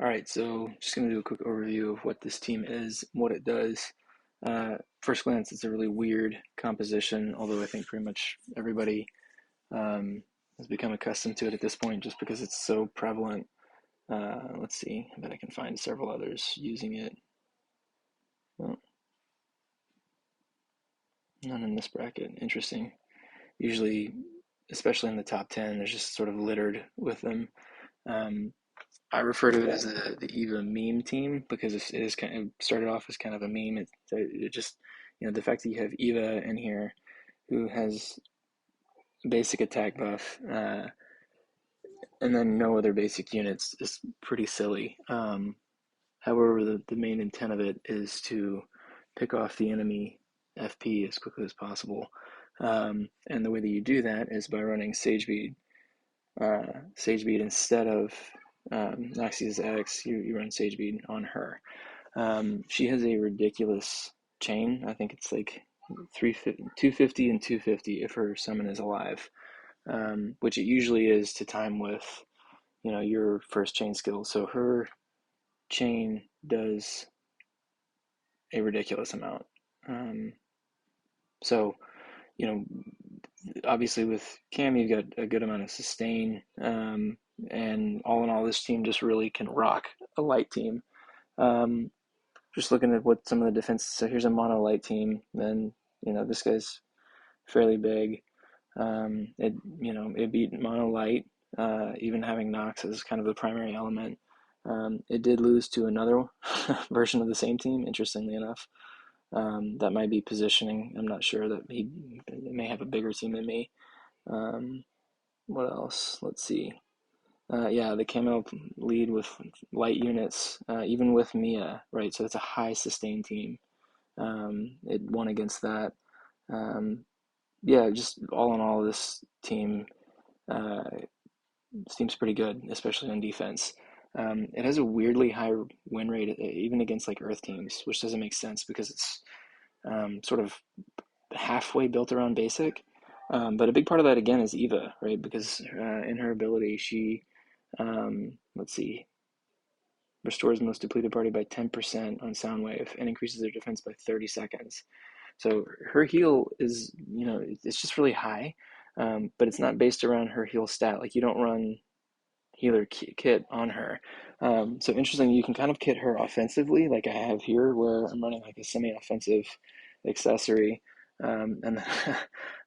All right, so just going to do a quick overview of what this team is, what it does. First glance, it's a really weird composition, although I think pretty much everybody um, has become accustomed to it at this point just because it's so prevalent. Let's see, I bet I can find several others using it. Well, none in this bracket. Interesting. Usually, especially in the top 10, they're just sort of littered with them. Um, I refer to it as the Eva meme team because it is kind of started off as kind of a meme. It just, the fact that you have Eva in here who has basic attack buff, and then no other basic units is pretty silly. However, the main intent of it is to pick off the enemy FP as quickly as possible. And the way that you do that is by running Sagebead instead of Noxia's X, you run Sagebead on her. She has a ridiculous chain. I think it's like 250 and 250 if her summon is alive, which it usually is to time with, your first chain skill. So her chain does a ridiculous amount. Um, so, you know, obviously with Cam, you've got a good amount of sustain. And all in all, this team just really can rock a light team. Um, just looking at what some of the defenses. So here's a mono light team. Then this guy's fairly big. It beat mono light, even having Nox as kind of the primary element. It did lose to another version of the same team, interestingly enough. That might be positioning. I'm not sure that he may have a bigger team than me. Um, what else? Let's see. Yeah, the camo lead with light units, even with Mia, right? So it's a high sustain team. It won against that. Um, yeah, just all in all, this team uh, seems pretty good, especially on defense. It has a weirdly high win rate, even against like Earth teams, which doesn't make sense because it's sort of halfway built around basic. But a big part of that again is Eva, right? Because in her ability, she let's see, restores most depleted party by 10% on Soundwave and increases their defense by 30 seconds. So her heal is, it's just really high, but it's not based around her heal stat. Like you don't run healer kit on her. So interesting, you can kind of kit her offensively, like I have here, where I'm running like a semi-offensive accessory, and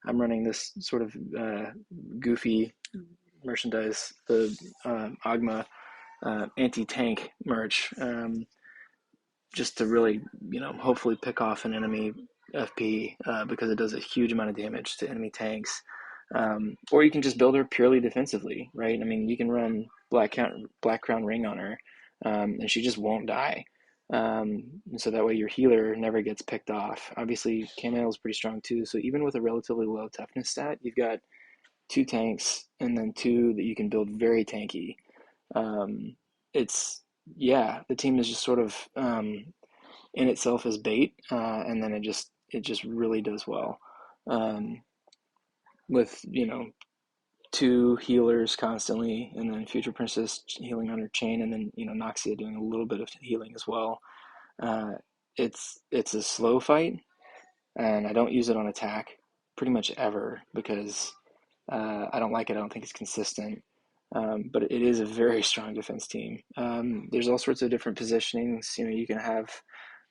I'm running this sort of goofy merchandise, the Agma anti-tank merch, just to really, hopefully pick off an enemy FP because it does a huge amount of damage to enemy tanks. Or you can just build her purely defensively, right? I mean, you can run Black Crown Ring on her, and she just won't die. So that way your healer never gets picked off. Obviously, kamael is pretty strong too. So even with a relatively low toughness stat, you've got two tanks and then two that you can build very tanky. Um, it's yeah, the team is just sort of in itself as bait, and then it just really does well. Um, with two healers constantly, and then Future Princess healing on her chain, and then Noxia doing a little bit of healing as well. Uh, it's a slow fight, and I don't use it on attack pretty much ever because I don't like it. I don't think it's consistent. But it is a very strong defense team. There's all sorts of different positionings. You can have,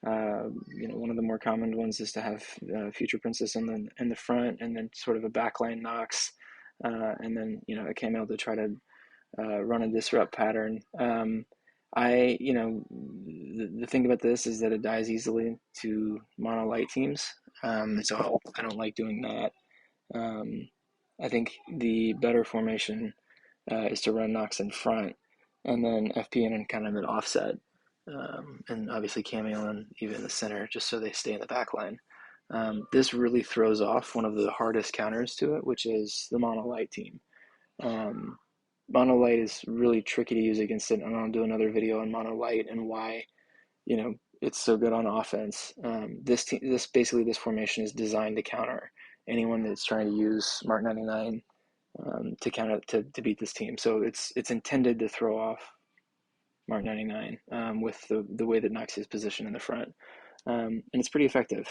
one of the more common ones is to have Future Princess in the front, and then sort of a backline Nox, and then a kamael to try to run a disrupt pattern. The thing about this is that it dies easily to mono light teams, so I don't like doing that. Um, I think the better formation is to run Nox in front and then FP in kind of an offset. And obviously Cameo and even in the center, just so they stay in the back line. This really throws off one of the hardest counters to it, which is the Mono Light team. Um, Mono Light is really tricky to use against it, and I'll do another video on Mono Light and why it's so good on offense. This formation is designed to counter anyone that's trying to use Mark 99 to beat this team. So it's intended to throw off. Mark 99 with the way that noxia is positioned in the front. And it's pretty effective.